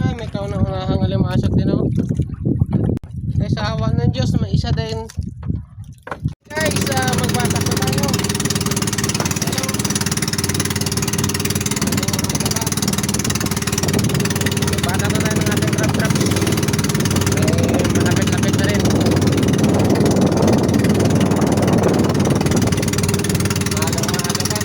Ay, may kauna-unahang alimasag din ako. Eh, sa awa ng Diyos, may isa din. Guys, magbatak na tayo. Magbatak na tayo ng ating trap-trap. Eh, malapit-lapit na rin. Maagang-maaga pa.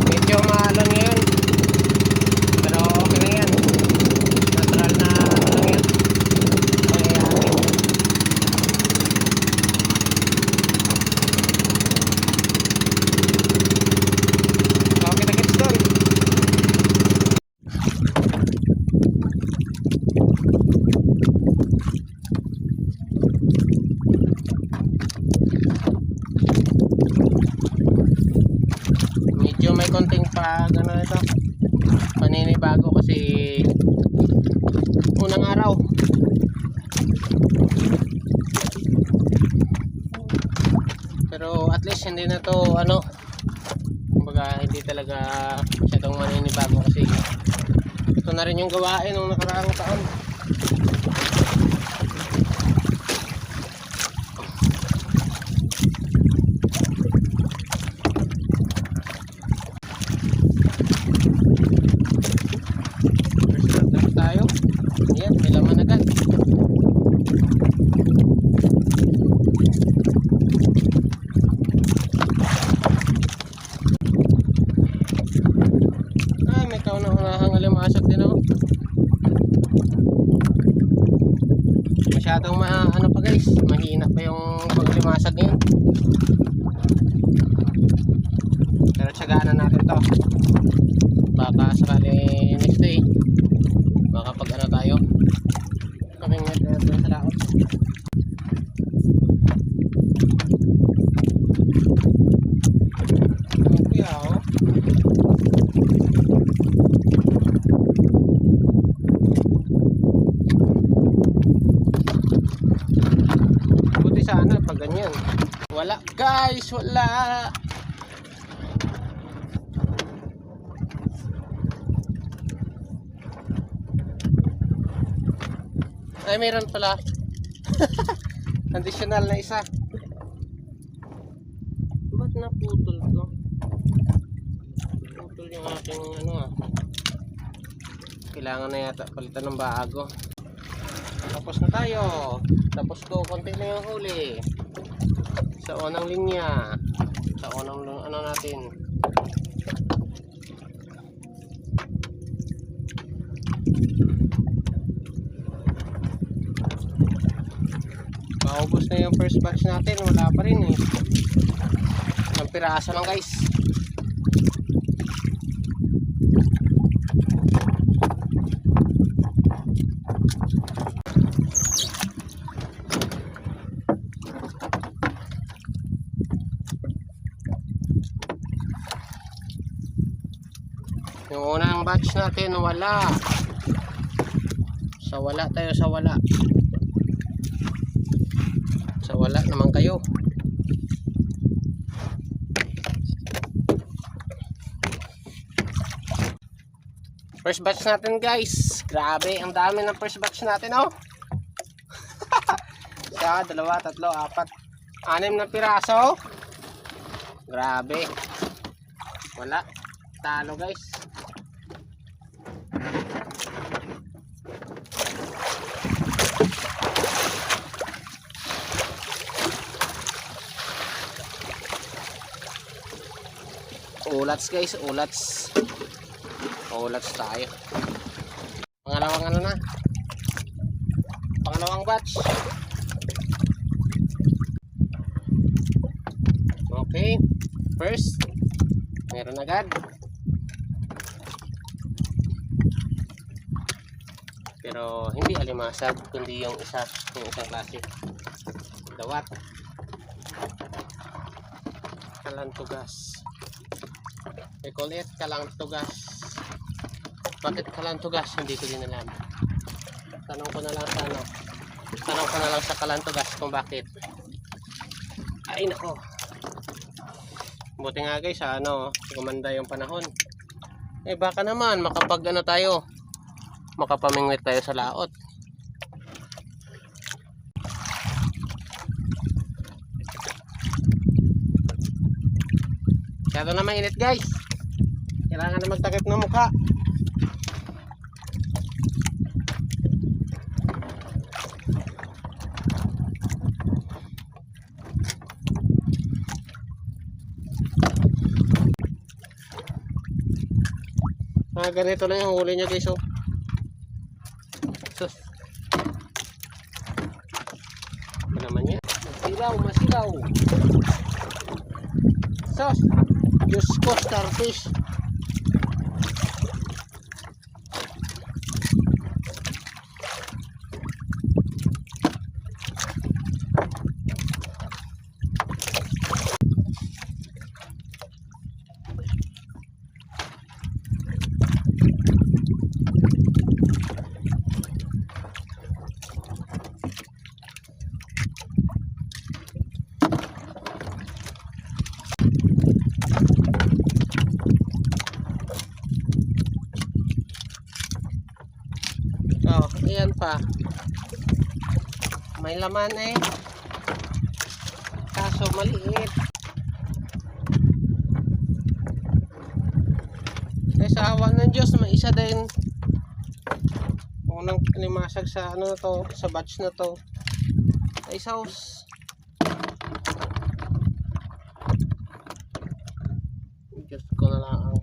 Medyo maalon ngayon, pero okay na yan. Natural na ano lang yan. Pangyayari. Okay na gets doon. Medyo may konting ano ito, paninibago kasi unang araw. Pero at least hindi na to ano, kumbaga hindi talaga masyadong maninibago kasi ito na rin yung gawain nung nakaraang taon. Tayo. Ayan, may laman agad. Ay, may kauna-unahang alimasag din ako. Masyadong ano pa guys, mahina pa yung paglimasag ngayon. Pero tsagaan na natin to. Baka sakali next day baka pag ano tayo kaming doon sa laot. Kaya oh, buti sana pag ganyan. Wala guys, wala. Ay, mayroon pala. Additional na isa. Ba't naputol to? Putol yung aking ano kailangan na yata palitan ng bago. Tapos na tayo. Tapos ko, konti na yung huli. Sa unang linya. Sa unang ano natin. Maubos na yung first batch natin, wala pa rin eh. Ang piraso lang guys. Yung unang batch natin wala. Sa wala tayo, sa wala. Sa wala naman kayo. First batch natin guys. Grabe, ang dami ng first batch natin oh. Isa, dalawa, tatlo, apat, 6 na piraso. Grabe. Wala. Talo guys. Ulats guys, ulats. Ulats tayo. Pangalawang ano na? Pangalawang batch. Okay. First, meron agad. Pero hindi alimasag, kundi yung isang klase. Dawat. Kalantugas. We call it kalantugas. Bakit Kalantugas? Hindi ko din alam. Tanong ko na lang sa ano. Tanong ko na lang sa Kalantugas kung bakit. Ay nako. Buti nga guys, ano, gumanda yung panahon. Eh baka naman makapag ano tayo. Makapamingwit tayo sa laot. Masyado na mainit guys. Kailangan na magtakip ng mukha. Ganito lang yung huli niya guys. Oh. Sus. Ano naman yan? Masilaw, masilaw. Sus. Diyos ko, starfish. Oh, ayan pa. May laman eh. Kaso maliit. Eh sa awa ng Diyos, may isa din. Unang limasag sa ano na to, sa batch na to. Ay sauce. Diyos ko na lang.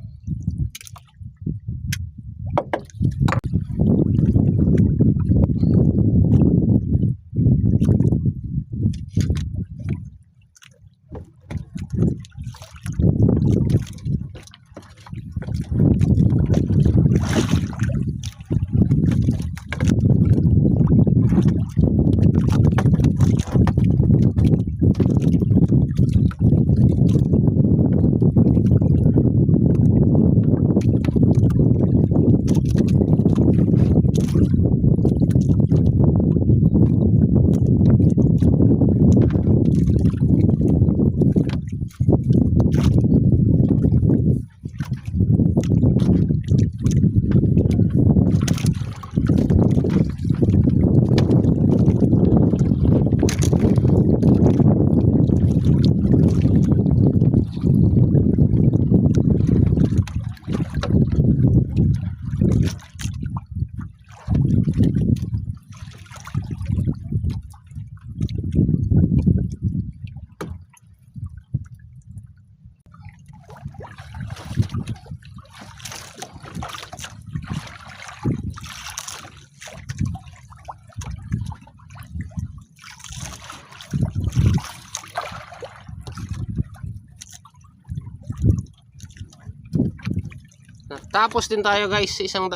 Tapos din tayo guys, 100.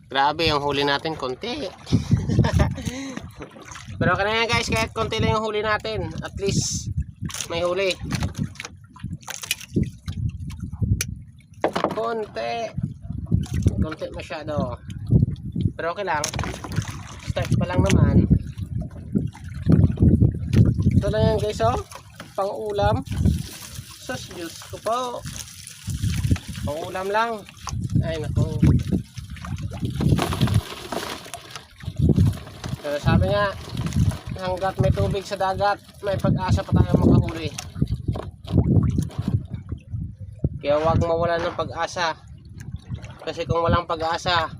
Grabe yung huli natin, konti. Pero kanina guys, kahit konti lang yung huli natin, at least may huli. Konti masyado. Pero okay lang, start pa lang naman. Ito lang yan guys, oh, pang ulam. Sus, Diyos ko po, pang ulam lang. Ay naku. Pero sabi nga, hanggat may tubig sa dagat, may pag-asa pa tayo makahuli. Kaya huwag mawalan ng pag-asa. Kasi kung walang pag-asa,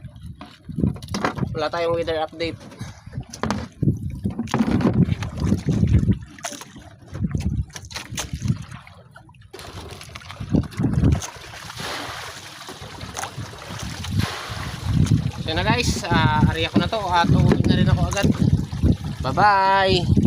wala tayong weather update. So na guys, ariya ko na to at uuwi na rin ako agad. Bye bye.